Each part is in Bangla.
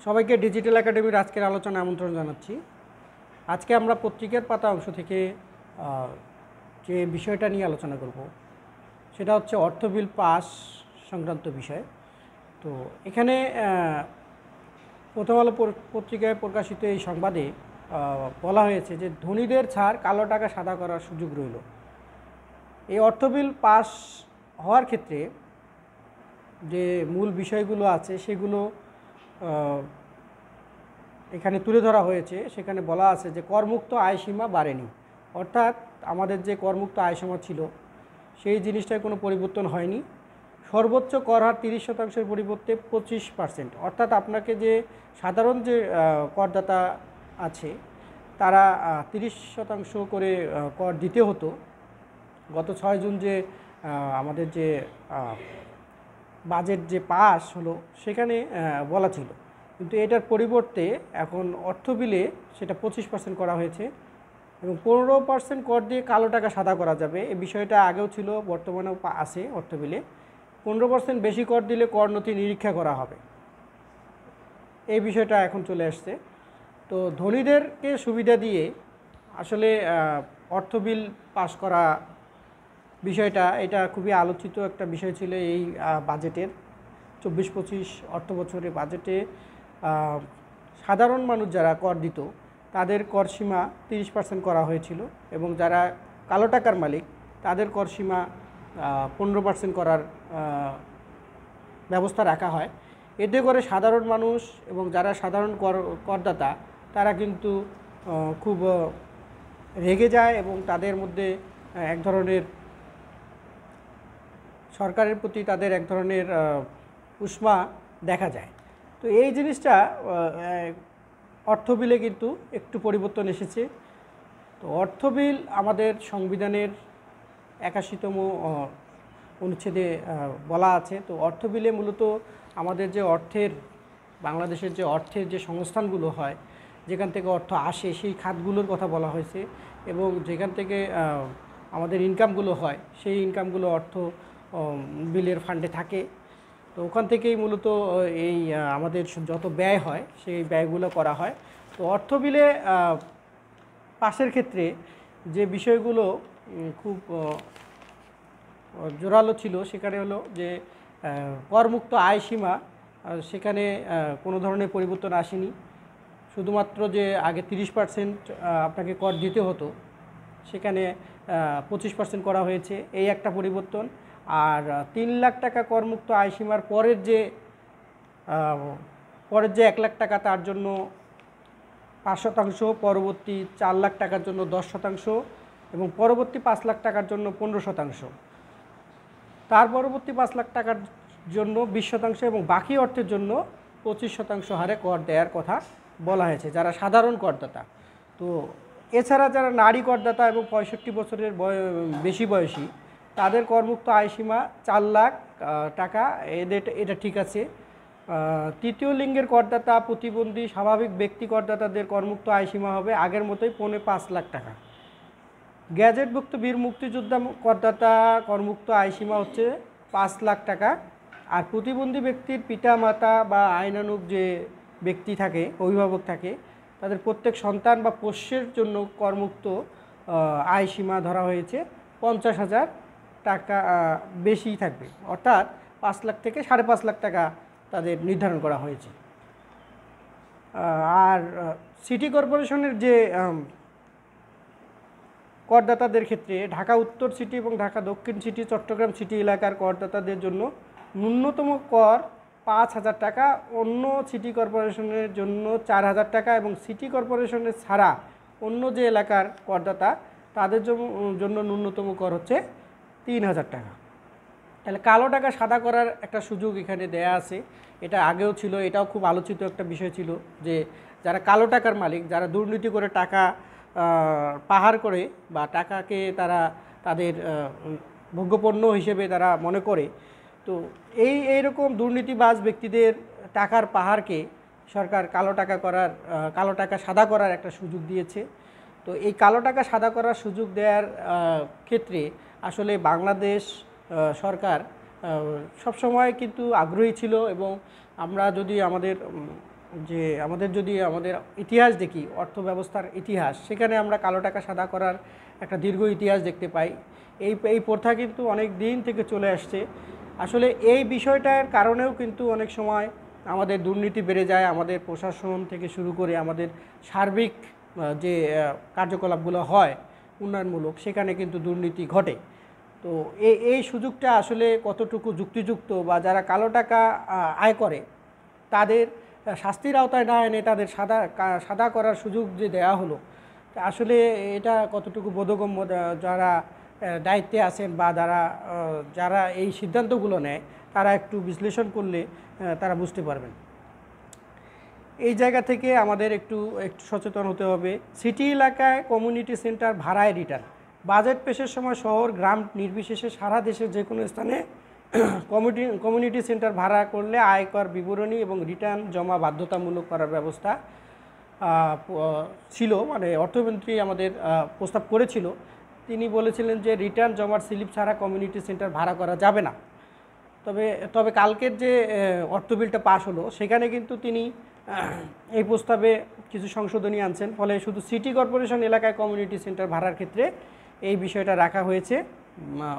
সবাইকে ডিজিটাল একাডেমির আজকের আলোচনা আমন্ত্রণ জানাচ্ছি। আজকে আমরা পত্রিকার পাতা অংশ থেকে যে বিষয়টা নিয়ে আলোচনা করব সেটা হচ্ছে অর্থ বিল পাস সংক্রান্ত বিষয়। তো এখানে প্রথম আলো পত্রিকায় প্রকাশিত এই সংবাদে বলা হয়েছে যে ধনীদের ছাড় কালো টাকা সাদা করার সুযোগ রইল। এই অর্থ বিল পাস হওয়ার ক্ষেত্রে যে মূল বিষয়গুলো আছে সেগুলো এখানে তুলে ধরা হয়েছে। সেখানে বলা আছে যে করমুক্ত আয়সীমা বাড়েনি, অর্থাৎ আমাদের যে করমুক্ত আয়সীমা ছিল সেই জিনিসটায় কোনো পরিবর্তন হয়নি। সর্বোচ্চ কর হার 30% পরিবর্তে 25%, অর্থাৎ আপনাকে যে সাধারণ যে করদাতা আছে তারা 30% করে কর দিতে হতো। গত 6 জুন যে আমাদের যে বাজেট যে পাস হলো সেখানে বলা ছিল, কিন্তু এটার পরিবর্তে এখন অর্থ বিলে সেটা 25% করা হয়েছে এবং 15% কর দিয়ে কালো টাকা সাদা করা যাবে। এই বিষয়টা আগেও ছিল, বর্তমানেও আছে। অর্থ বিলে 15% বেশি কর দিলে কর নথি নিরীক্ষা করা হবে, এই বিষয়টা এখন চলে আসছে। তো ধনীদেরকে সুবিধা দিয়ে আসলে অর্থ বিল পাস করা বিষয়টা এটা খুবই আলোচিত একটা বিষয় ছিল এই বাজেটের 24-25 অর্থ বছরের বাজেটে। সাধারণ মানুষ যারা কর দিত তাদের কর সীমা 30% করা হয়েছিল এবং যারা কালো টাকার মালিক তাদের কর সীমা 15% করার ব্যবস্থা রাখা হয়। এতে করে সাধারণ মানুষ এবং যারা সাধারণ করদাতা তারা কিন্তু খুব রেগে যায় এবং তাদের মধ্যে এক ধরনের সরকারের প্রতি তাদের এক ধরনের উষ্মা দেখা যায়। তো এই জিনিসটা অর্থ বিলে কিন্তু একটু পরিবর্তন এসেছে। তো অর্থ বিল আমাদের সংবিধানের 81তম অনুচ্ছেদে বলা আছে। তো অর্থ বিলে মূলত আমাদের যে বাংলাদেশের যে অর্থের যে সংস্থানগুলো হয়, যেখান থেকে অর্থ আসে সেই খাতগুলোর কথা বলা হয়েছে এবং যেখান থেকে আমাদের ইনকামগুলো হয় সেই ইনকামগুলো অর্থ বিলের ফান্ডে থাকে। তো ওখান থেকেই মূলত এই আমাদের যত ব্যয় হয় সেই ব্যয়গুলো করা হয়। তো অর্থ বিলে পাশের ক্ষেত্রে যে বিষয়গুলো খুব জোরালো ছিল সেখানে হলো যে করমুক্ত আয়সীমা, সেখানে কোনো ধরনের পরিবর্তন আসেনি। শুধুমাত্র যে আগে 30% আপনাকে কর দিতে হতো সেখানে 25% করা হয়েছে, এই একটা পরিবর্তন। আর 3 লাখ টাকা করমুক্ত আয়সীমার পরের যে 1 লাখ টাকা তার জন্য 5%, পরবর্তী 4 লাখ টাকার জন্য 10% এবং পরবর্তী 5 লাখ টাকার জন্য 15%, তার পরবর্তী 5 লাখ টাকার জন্য 20% এবং বাকি অর্থের জন্য 25% হারে কর দেওয়ার কথা বলা হয়েছে যারা সাধারণ করদাতা। তো এছাড়া যারা নারী করদাতা এবং 65 বছরের বেশি বয়সী তাদের করমুক্ত আয়সীমা 4 লাখ টাকা, এটা ঠিক আছে। তৃতীয় লিঙ্গের করদাতা, প্রতিবন্ধী, স্বাভাবিক ব্যক্তি করদাতাদের করমুক্ত আয়সীমা হবে আগের মতোই 5.5 লাখ টাকা। গ্যাজেটভুক্ত বীর মুক্তিযোদ্ধা করদাতা করমুক্ত আয়সীমা হচ্ছে 5 লাখ টাকা। আর প্রতিবন্ধী ব্যক্তির পিতা মাতা বা আইনানুগ যে ব্যক্তি থাকে, অভিভাবক থাকে, তাদের প্রত্যেক সন্তান বা পোষ্যের জন্য করমুক্ত আয়সীমা ধরা হয়েছে 50,000 টাকা বেশি থাকবে, অর্থাৎ 5 লাখ থেকে 5.5 লাখ টাকা তাদের নির্ধারণ করা হয়েছে। আর সিটি কর্পোরেশনের যে করদাতাদের ক্ষেত্রে ঢাকা উত্তর সিটি এবং ঢাকা দক্ষিণ সিটি, চট্টগ্রাম সিটি এলাকার করদাতাদের জন্য ন্যূনতম কর 5,000 টাকা, অন্য সিটি কর্পোরেশনের জন্য 4,000 টাকা এবং সিটি কর্পোরেশনের ছাড়া অন্য যে এলাকার করদাতা তাদের জন্য ন্যূনতম কর হচ্ছে 3,000 টাকা। তাহলে কালো টাকা সাদা করার একটা সুযোগ এখানে দেয়া আছে। এটা আগেও ছিল, এটাও খুব আলোচিত একটা বিষয় ছিল যে যারা কালো টাকার মালিক, যারা দুর্নীতি করে টাকা পাহাড় করে বা টাকাকে তারা তাদের ভোগ্যপণ্য হিসেবে তারা মনে করে, তো এইরকম দুর্নীতিবাজ ব্যক্তিদের টাকার পাহাড়কে সরকার কালো টাকা সাদা করার একটা সুযোগ দিয়েছে। তো এই কালো টাকা সাদা করার সুযোগ দেওয়ার ক্ষেত্রে আসলে বাংলাদেশ সরকার সবসময় কিন্তু আগ্রহী ছিল এবং আমরা যদি আমাদের যে আমাদের যদি আমাদের ইতিহাস দেখি, অর্থ ব্যবস্থার ইতিহাস, সেখানে আমরা কালো টাকা সাদা করার একটা দীর্ঘ ইতিহাস দেখতে পাই। এই প্রথা কিন্তু অনেক দিন থেকে চলে আসছে। আসলে এই বিষয়টার কারণেও কিন্তু অনেক সময় আমাদের দুর্নীতি বেড়ে যায়, আমাদের প্রশাসন থেকে শুরু করে আমাদের সার্বিক যে কার্যকলাপগুলো হয় উন্নয়নমূলক, সেখানে কিন্তু দুর্নীতি ঘটে। তো এই সুযোগটা আসলে কতটুকু যুক্তিযুক্ত, বা যারা কালো টাকা আয় করে তাদের শাস্তির আওতায় না এনে তাদের সাদা করার সুযোগ যে দেওয়া হলো, আসলে এটা কতটুকু বোধগম্য? যারা দায়িত্বে আছেন বা যারা এই সিদ্ধান্তগুলো নেয়, তারা একটু বিশ্লেষণ করলে তারা বুঝতে পারবেন। এই জায়গা থেকে আমাদের একটু সচেতন হতে হবে। সিটি এলাকায় কমিউনিটি সেন্টার ভাড়ায় রিটার্ন, বাজেট পেশের সময় শহর গ্রাম নির্বিশেষে সারা দেশের যে কোনো স্থানে কমিউনিটি সেন্টার ভাড়া করলে আয়কর বিবরণী এবং রিটার্ন জমা বাধ্যতামূলক করার ব্যবস্থা ছিল। মানে অর্থমন্ত্রী আমাদের প্রস্তাব করেছিল, তিনি বলেছিলেন যে রিটার্ন জমার স্লিপ ছাড়া কমিউনিটি সেন্টার ভাড়া করা যাবে না। তবে কালকের যে অর্থ বিলটা পাশ হলো, সেখানে কিন্তু তিনি এই প্রস্তাবে কিছু সংশোধনী আনছেন, ফলে শুধু সিটি কর্পোরেশন এলাকায় কমিউনিটি সেন্টার ভাড়ার ক্ষেত্রে এই বিষয়টা রাখা হয়েছে,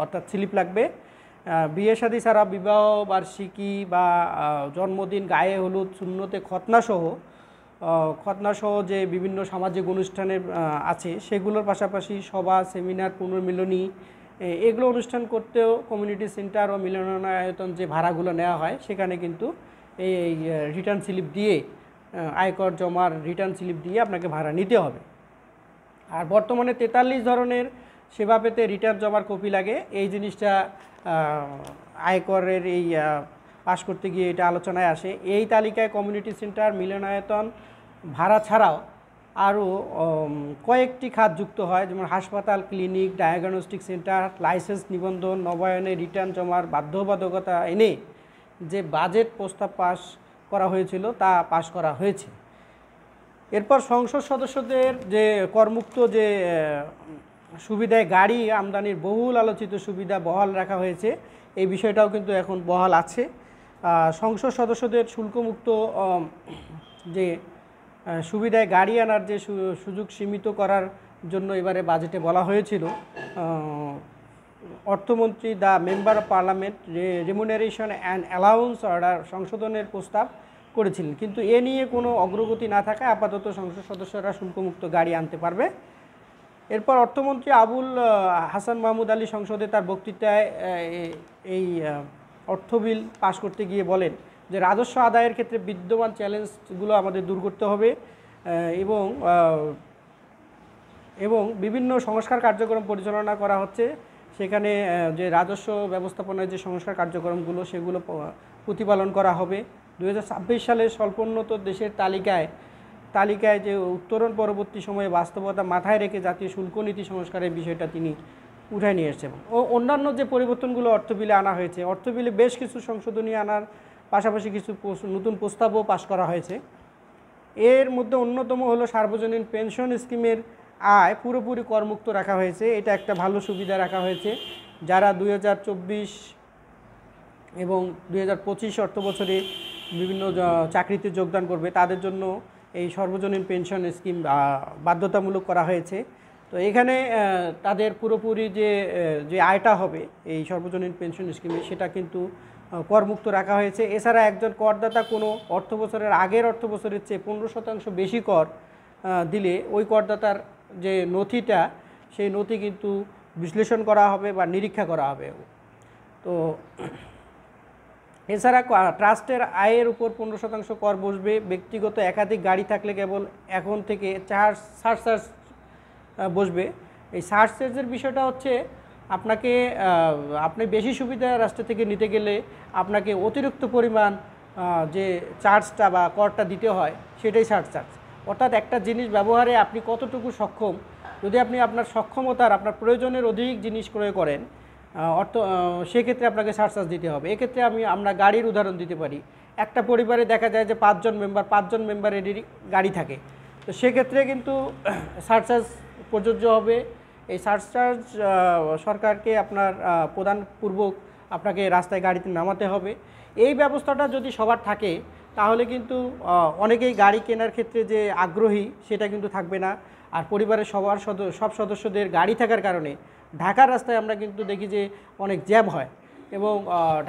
অর্থাৎ স্লিপ লাগবে। বিয়ে শাদী ছাড়া বিবাহ বার্ষিকী বা জন্মদিন, গায়ে হলুদ, সুন্নতে খতনাসহ যে বিভিন্ন সামাজিক অনুষ্ঠানের আছে, সেগুলোর পাশাপাশি সভা, সেমিনার, পুনর্মিলনী, এগুলো অনুষ্ঠান করতেও কমিউনিটি সেন্টার ও মিলনায়তন যে ভাড়াগুলো নেওয়া হয়, সেখানে কিন্তু এই রিটার্ন স্লিপ দিয়ে, আয়কর জমার রিটার্ন স্লিপ দিয়ে আপনাকে ভাড়া নিতে হবে। আর বর্তমানে 43 ধরনের সেবা পেতে রিটার্ন জমার কপি লাগে। এই জিনিসটা আয়করের এই পাশ করতে গিয়ে এটা আলোচনায় আসে। এই তালিকায় কমিউনিটি সেন্টার, মিলনায়তন ভাড়া ছাড়াও আরও কয়েকটি খাত যুক্ত হয়, যেমন হাসপাতাল, ক্লিনিক, ডায়াগনস্টিক সেন্টার। লাইসেন্স নিবন্ধন, নবায়নে রিটার্ন জমার বাধ্যবাধকতা এনে যে বাজেট প্রস্তাব পাশ করা হয়েছিল, তা পাশ করা হয়েছে। এরপর সংসদ সদস্যদের যে করমুক্ত যে সুবিধায় গাড়ি আমদানির বহুল আলোচিত সুবিধা বহাল রাখা হয়েছে, এই বিষয়টাও কিন্তু এখন বহাল আছে। সংসদ সদস্যদের শুল্কমুক্ত যে সুবিধায় গাড়ি আনার যে সুযোগ সীমিত করার জন্য এবারে বাজেটে বলা হয়েছিল। অর্থমন্ত্রী the member of parliament remuneration and allowance order সংশোধনের প্রস্তাব করেছিলেন, কিন্তু এ নিয়ে কোনো অগ্রগতি না থাকায় আপাতত সংসদ সদস্যরা শুল্কমুক্ত গাড়ি আনতে পারবে। এরপর অর্থমন্ত্রী আবুল হাসান মাহমুদ আলী সংসদে তার বক্তৃতায় এই অর্থ বিল পাশ করতে গিয়ে বলেন যে রাজস্ব আদায়ের ক্ষেত্রে বিদ্যমান চ্যালেঞ্জগুলো আমাদের দূর করতে হবে এবং বিভিন্ন সংস্কার কার্যক্রম পরিচালনা করা হচ্ছে। সেখানে যে রাজস্ব ব্যবস্থাপনার যে সংস্কার কার্যক্রমগুলো, সেগুলো প্রতিপালন করা হবে। 2026 সালে স্বল্পোন্নত দেশের তালিকায় যে উত্তরণ পরবর্তী সময়ে বাস্তবতা মাথায় রেখে জাতীয় শুল্ক নীতি সংস্কারের বিষয়টা তিনি উঠায় নিয়ে এসেছেন। অন্যান্য যে পরিবর্তনগুলো অর্থ বিলে আনা হয়েছে, অর্থ বিলে বেশ কিছু সংশোধনী আনার পাশাপাশি কিছু নতুন প্রস্তাবও পাশ করা হয়েছে। এর মধ্যে অন্যতম হলো সার্বজনীন পেনশন স্কিমের আয় পুরোপুরি করমুক্ত রাখা হয়েছে। এটা একটা ভালো সুবিধা রাখা হয়েছে। যারা 2024 এবং 2025 অর্থ বছরে বিভিন্ন চাকরিতে যোগদান করবে, তাদের জন্য এই সর্বজনীন পেনশন স্কিম বাধ্যতামূলক করা হয়েছে। তো এখানে তাদের পুরোপুরি যে আয়টা হবে এই সর্বজনীন পেনশন স্কিমে, সেটা কিন্তু করমুক্ত রাখা হয়েছে। এছাড়া একজন করদাতা কোনো অর্থ বছরের আগের অর্থ বছরের চেয়ে 15% বেশি কর দিলে ওই করদাতার যে নথিটা, সেই নথি কিন্তু বিশ্লেষণ করা হবে বা নিরীক্ষা করা হবে। তো এছাড়া ট্রাস্টের আয়ের উপর 15% কর বসবে। ব্যক্তিগত একাধিক গাড়ি থাকলে কেবল এখন থেকে সারচার্জ বসবে। এই সারচার্জের বিষয়টা হচ্ছে আপনি বেশি সুবিধা রাষ্ট্র থেকে নিতে গেলে আপনাকে অতিরিক্ত পরিমাণ যে চার্জটা বা করটা দিতে হয়, সেটাই সারচার্জ। অর্থাৎ একটা জিনিস ব্যবহারে আপনি কতটুকু সক্ষম, যদি আপনি আপনার সক্ষমতার আপনার প্রয়োজনের অধিক জিনিস ক্রয় করেন, সেক্ষেত্রে আপনাকে সারচার্জ দিতে হবে। এক্ষেত্রে আমরা গাড়ির উদাহরণ দিতে পারি। একটা পরিবারে দেখা যায় যে 5জন মেম্বারেরই গাড়ি থাকে, তো সেক্ষেত্রে কিন্তু সারচার্জ প্রযোজ্য হবে। এই সারচার্জ সরকারকে আপনার প্রদানপূর্বক আপনাকে রাস্তায় গাড়িতে নামাতে হবে। এই ব্যবস্থাটা যদি সবার থাকে, তাহলে কিন্তু অনেকেই গাড়ি কেনার ক্ষেত্রে যে আগ্রহী সেটা কিন্তু থাকবে না। আর পরিবারের সব সদস্যদের গাড়ি থাকার কারণে ঢাকার রাস্তায় আমরা কিন্তু দেখি যে অনেক জ্যাম হয়, এবং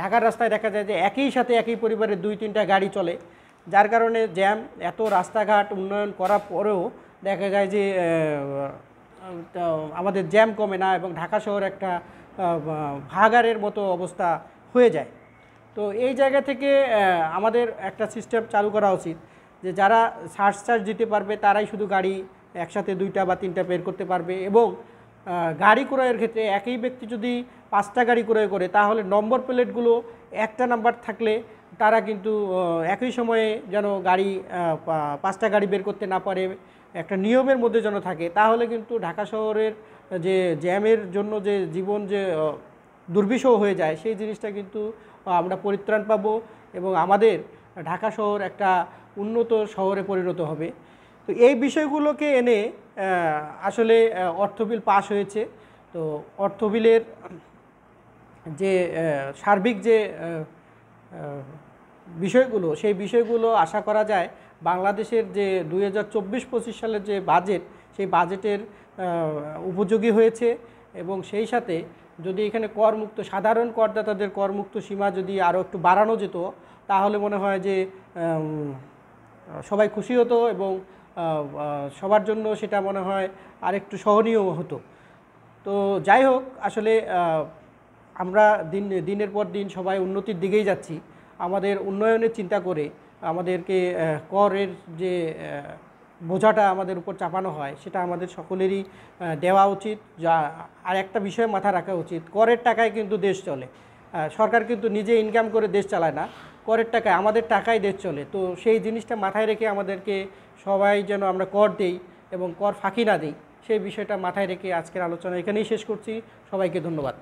ঢাকার রাস্তায় দেখা যায় যে একই সাথে একই পরিবারের 2-3টা গাড়ি চলে, যার কারণে জ্যাম। এত রাস্তাঘাট উন্নয়ন করার পরেও দেখা যায় যে আমাদের জ্যাম কমে না, এবং ঢাকা শহর একটা ভাগাড়ের মতো অবস্থা হয়ে যায়। তো এই জায়গা থেকে আমাদের একটা সিস্টেম চালু করা উচিত যে যারা সার্চ দিতে পারবে তারাই শুধু গাড়ি একসাথে 2টা বা 3টা বের করতে পারবে, এবং গাড়ি ক্রয়ের ক্ষেত্রে একই ব্যক্তি যদি 5টা গাড়ি ক্রয় করে তাহলে নম্বর প্লেটগুলো একটা নাম্বার থাকলে তারা কিন্তু একই সময়ে যেন গাড়ি 5টা গাড়ি বের করতে না পারে, একটা নিয়মের মধ্যে যেন থাকে। তাহলে কিন্তু ঢাকা শহরের যে জ্যামের জন্য যে জীবন যে দুর্বিষহ হয়ে যায় সেই জিনিসটা কিন্তু আমরা পরিত্রাণ পাব, এবং আমাদের ঢাকা শহর একটা উন্নত শহরে পরিণত হবে। তো এই বিষয়গুলোকে এনে আসলে অর্থ বিল পাস হয়েছে। তো অর্থ বিলের যে সার্বিক যে বিষয়গুলো, সেই বিষয়গুলো আশা করা যায় বাংলাদেশের যে 2024-25 সালের যে বাজেট, সেই বাজেটের উপযোগী হয়েছে। এবং সেই সাথে যদি এখানে করমুক্ত সাধারণ করদাতাদের করমুক্ত সীমা যদি আরও একটু বাড়ানো যেত তাহলে মনে হয় যে সবাই খুশি হতো, এবং সবার জন্য সেটা মনে হয় আরেকটু সহনীয় হতো। তো যাই হোক, আসলে আমরা দিনের পর দিন সবাই উন্নতির দিকেই যাচ্ছি। আমাদের উন্নয়নের চিন্তা করে আমাদেরকে করের যে বোঝাটা আমাদের উপর চাপানো হয় সেটা আমাদের সকলেরই দেওয়া উচিত। যা আর একটা বিষয় মাথা রাখা উচিত, করের টাকায় কিন্তু দেশ চলে। সরকার কিন্তু নিজে ইনকাম করে দেশ চালায় না, করের টাকায়, আমাদের টাকায় দেশ চলে। তো সেই জিনিসটা মাথায় রেখে আমাদেরকে সবাই যেন আমরা কর দেই এবং কর ফাঁকি না দিই, সেই বিষয়টা মাথায় রেখে আজকের আলোচনা এখানেই শেষ করছি। সবাইকে ধন্যবাদ।